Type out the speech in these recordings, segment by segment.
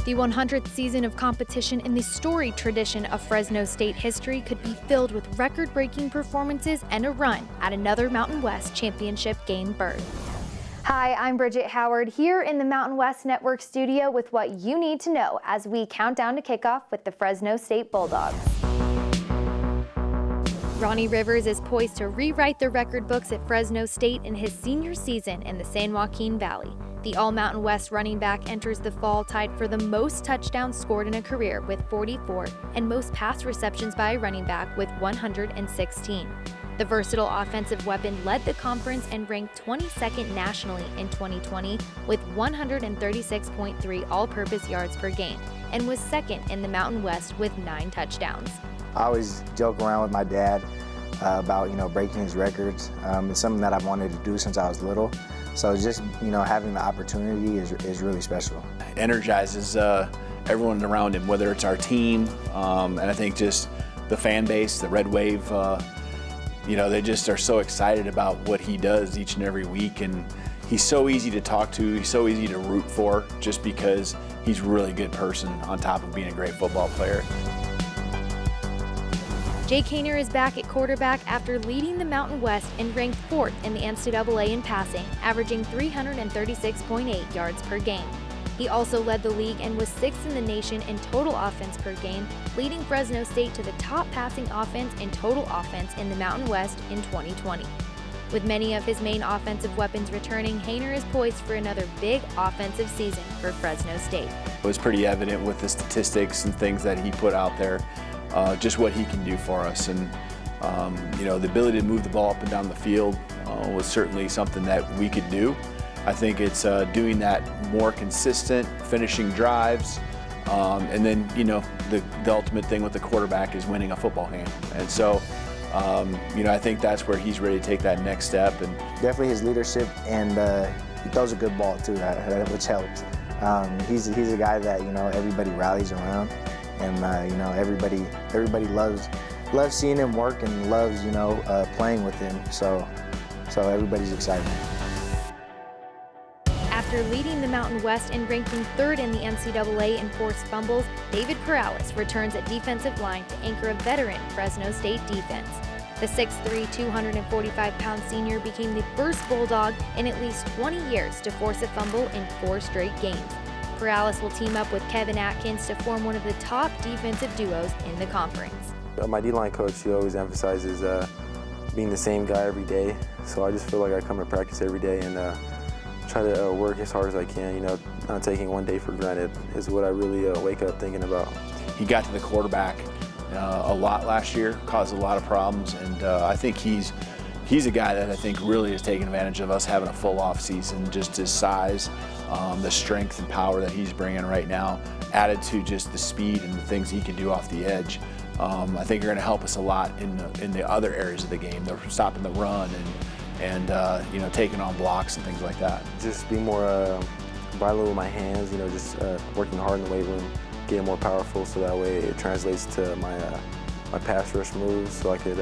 The 100th season of competition in the storied tradition of Fresno State history could be filled with record-breaking performances and a run at another Mountain West championship game berth. Hi, I'm Bridget Howard here in the Mountain West Network studio with what you need to know as we count down to kickoff with the Fresno State Bulldogs. Ronnie Rivers is poised to rewrite the record books at Fresno State in his senior season in the San Joaquin Valley. The All-Mountain West running back enters the fall tied for the most touchdowns scored in a career with 44 and most pass receptions by a running back with 116. The versatile offensive weapon led the conference and ranked 22nd nationally in 2020 with 136.3 all-purpose yards per game and was second in the Mountain West with 9 touchdowns. I always joke around with my dad about, breaking his records. It's something that I've wanted to do since I was little. So just, having the opportunity is really special. Energizes everyone around him, whether it's our team, and I think just the fan base, the Red Wave, they just are so excited about what he does each and every week. And he's so easy to talk to, he's so easy to root for, just because he's a really good person on top of being a great football player. Jake Haener is back at quarterback after leading the Mountain West and ranked 4th in the NCAA in passing, averaging 336.8 yards per game. He also led the league and was 6th in the nation in total offense per game, leading Fresno State to the top passing offense and total offense in the Mountain West in 2020. With many of his main offensive weapons returning, Haener is poised for another big offensive season for Fresno State. It was pretty evident with the statistics and things that he put out there, just what he can do for us. And the ability to move the ball up and down the field was certainly something that we could do. I think it's doing that more consistent, finishing drives, and then the ultimate thing with the quarterback is winning a football game. And so I think that's where he's ready to take that next step. And definitely his leadership, and he throws a good ball too, which helps. He's a guy that everybody rallies around, and everybody loves seeing him work and loves playing with him. So everybody's excited. After leading the Mountain West and ranking 3rd in the NCAA in forced fumbles, David Perales returns at defensive line to anchor a veteran Fresno State defense. The 6'3", 245-pound senior became the first Bulldog in at least 20 years to force a fumble in 4 straight games. Perales will team up with Kevin Atkins to form one of the top defensive duos in the conference. My D-line coach, he always emphasizes being the same guy every day. So I just feel like I come to practice every day and try to work as hard as I can. Not taking one day for granted is what I really wake up thinking about. He got to the quarterback a lot last year, caused a lot of problems, and I think he's a guy that I think really is taking advantage of us having a full off season. Just his size, the strength and power that he's bringing right now, added to just the speed and the things he can do off the edge. I think are going to help us a lot in the other areas of the game. They're stopping the run and taking on blocks and things like that. Just be more violent with my hands, just working hard in the weight room, getting more powerful, so that way it translates to my pass rush moves, so I could,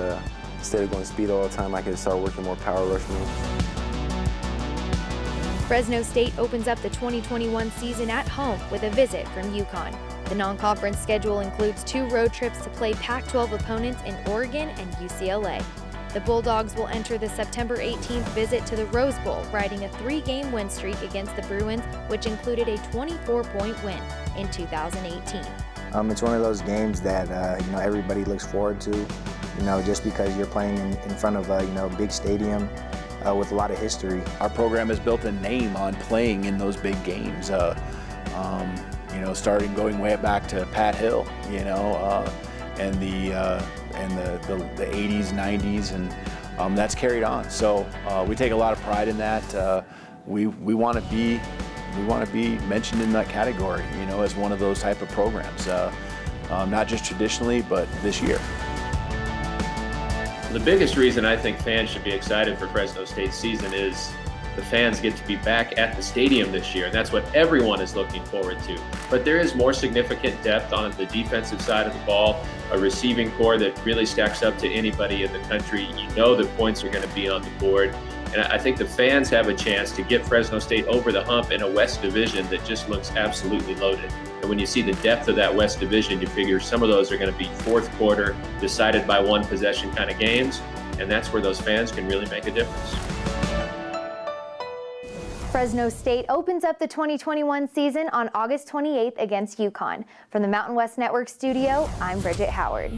instead of going speed all the time, I could start working more power rush moves. Fresno State opens up the 2021 season at home with a visit from UConn. The non-conference schedule includes 2 road trips to play Pac-12 opponents in Oregon and UCLA. The Bulldogs will enter the September 18th visit to the Rose Bowl, riding a 3-game win streak against the Bruins, which included a 24-point win in 2018. It's one of those games that everybody looks forward to, just because you're playing in front of a big stadium with a lot of history. Our program has built a name on playing in those big games. Starting going way back to Pat Hill, and the 80s, 90s, and that's carried on. So we take a lot of pride in that. We want to be mentioned in that category, as one of those type of programs, not just traditionally, but this year. The biggest reason I think fans should be excited for Fresno State's season is the fans get to be back at the stadium this year, and that's what everyone is looking forward to. But there is more significant depth on the defensive side of the ball, a receiving core that really stacks up to anybody in the country. The points are going to be on the board, And I think the fans have a chance to get Fresno State over the hump in a West Division that just looks absolutely loaded. And when you see the depth of that West Division, you figure some of those are going to be fourth quarter, decided by one possession kind of games, and that's where those fans can really make a difference. Fresno State opens up the 2021 season on August 28th against UConn. From the Mountain West Network studio, I'm Bridget Howard.